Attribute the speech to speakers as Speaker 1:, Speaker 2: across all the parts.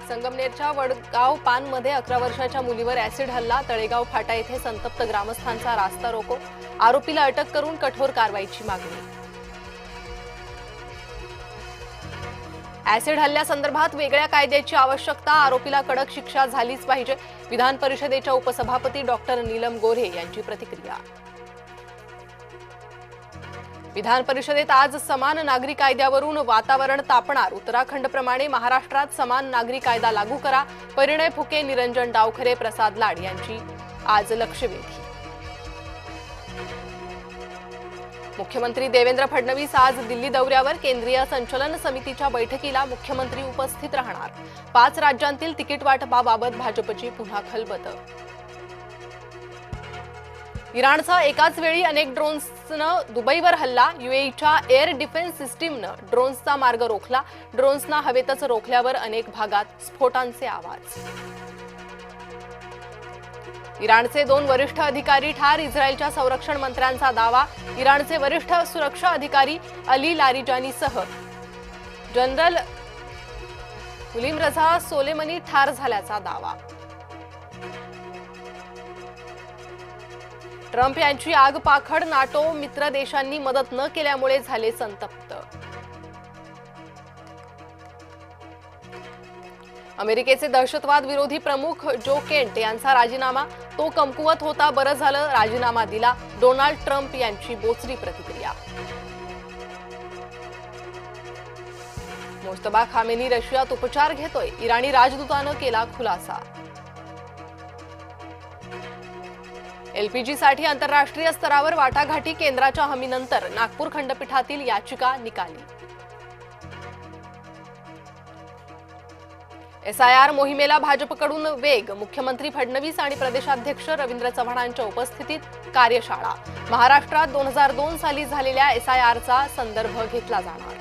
Speaker 1: संगमनेरच्या वडगाव पानमध्ये 11 वर्षाच्या मुलीवर ऍसिड हल्ला, तळेगाव फाटा येथे संतप्त ग्रामस्थांचा रास्ता रोको, आरोपीला अटक करून कठोर कारवाईची मागणी। ऍसिड हल्ल्यासंदर्भात वेगळ्या कायद्याची आवश्यकता, आरोपीला कडक शिक्षा झालीच पाहिजे, विधान परिषदेच्या उपसभापती डॉक्टर नीलम गोऱ्हे यांची प्रतिक्रिया। विधान परिषदेत आज समान नागरी कायद्यावरून वातावरण तापणार, उत्तराखंडप्रमाणे महाराष्ट्रात समान नागरी कायदा लागू करा, परिणय फुके, निरंजन डावखरे, प्रसाद लाड यांची आज लक्षवेधी। मुख्यमंत्री देवेंद्र फडणवीस आज दिल्ली दौऱ्यावर, केंद्रीय संचलन समितीच्या बैठकीला मुख्यमंत्री उपस्थित राहणार। 5 राज्यांतील तिकीट वाटपाबाबत भाजपची पुन्हा खलबत। इराणचा एकाच वेळी अनेक ड्रोन्सनं दुबईवर हल्ला, यूएईच्या एअर डिफेन्स सिस्टीमनं ड्रोन्सचा मार्ग रोखला, ड्रोन्सना हवेतच रोखल्यावर अनेक भागात स्फोटांचे आवाज। इराणचे 2 वरिष्ठ अधिकारी ठार, इस्रायलच्या संरक्षण मंत्र्यांचा दावा, इराणचे वरिष्ठ सुरक्षा अधिकारी अली लारिजानीसह जनरल गुलीम रझा सोलेमनी ठार झाल्याचा दावा। ट्रम्प यांची आगपाखड, नाटो मित्र देशांनी मदत न केल्यामुळे झाले संतप्त। अमेरिकेचे दहशतवाद विरोधी प्रमुख जो केंट यांचा राजीनामा, तो कमकुवत होता, बरं झालं राजीनामा दिला, डोनाल्ड ट्रम्प यांची बोचरी प्रतिक्रिया। मुस्तफा खामेनी रशियात उपचार घेतोय, इराणी राजदूतानं केला खुलासा। एलपीजीसाठी आंतरराष्ट्रीय स्तरावर वाटाघाटी, केंद्राच्या हमीनंतर नागपूर खंडपीठातील याचिका निकाली। एसआयआर मोहिमेला भाजपकडून वेग, मुख्यमंत्री फडणवीस आणि प्रदेशाध्यक्ष रवींद्र चव्हाणांच्या उपस्थितीत कार्यशाळा, महाराष्ट्रात 2002 साली झालेल्या एसआयआरचा संदर्भ घेतला जाणार।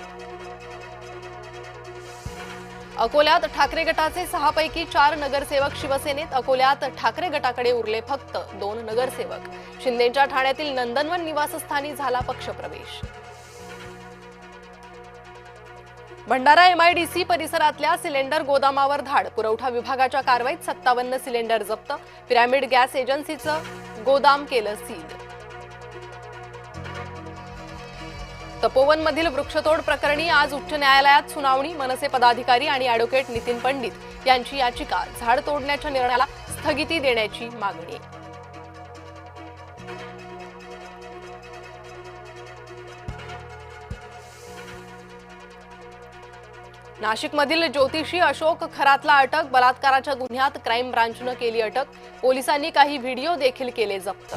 Speaker 1: अकोल्यात ठाकरे गटाचे 6 पैकी 4 नगरसेवक शिवसेनेत, अकोल्यात ठाकरे गटाकडे उरले फक्त 2 नगरसेवक, शिंदेच्या ठाण्यातील नंदनवन निवासस्थानी झाला पक्षप्रवेश। भंडारा एमआयडीसी परिसरातल्या सिलेंडर गोदामावर धाड, पुरवठा विभागाच्या कारवाईत 57 सिलेंडर जप्त, पिरॅमिड गॅस एजन्सीचं गोदाम केलं सील। तपोवनमधील वृक्षतोड प्रकरणी आज उच्च न्यायालयात सुनावणी, मनसे पदाधिकारी आणि ॲडव्होकेट नितीन पंडित यांची याचिका, झाड तोडण्याच्या निर्णयाला स्थगिती देण्याची मागणी। नाशिकमधील ज्योतिषी अशोक खरातला अटक, बलात्काराच्या गुन्ह्यात क्राईम ब्रांचनं केली अटक, पोलिसांनी काही व्हिडिओ देखील केले जप्त।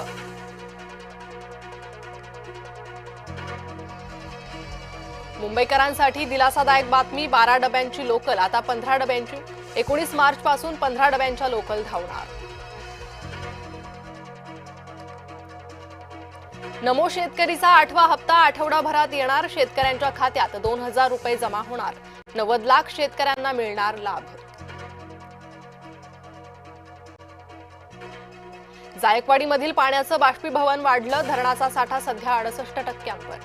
Speaker 1: मुंबईकरांसाठी दिलासादायक बातमी, 12 डब्यांची लोकल आता 15 डब्यांची, 19 मार्च पासून 15 डब्यांच्या लोकल धावणार। नमो शेतकरीचा 8वा हप्ता आठवडाभरात येणार, शेतकऱ्यांच्या खात्यात 2000 रुपये जमा होणार, 90 लाख शेतकऱ्यांना मिळणार लाभ। जायकवाडीमधील पाण्याचं बाष्पीभवन वाढलं, धरणाचा साठा सध्या 68%वर।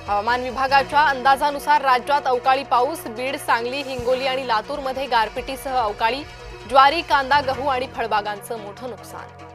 Speaker 1: हवामान विभागाच्या अंदाजानुसार राज्यात अवकाळी पाऊस, बीड, सांगली, हिंगोली आणि लातूरमध्ये गारपिटीसह अवकाळी, ज्वारी, कांदा, गहू आणि फळबागांचं मोठं नुकसान।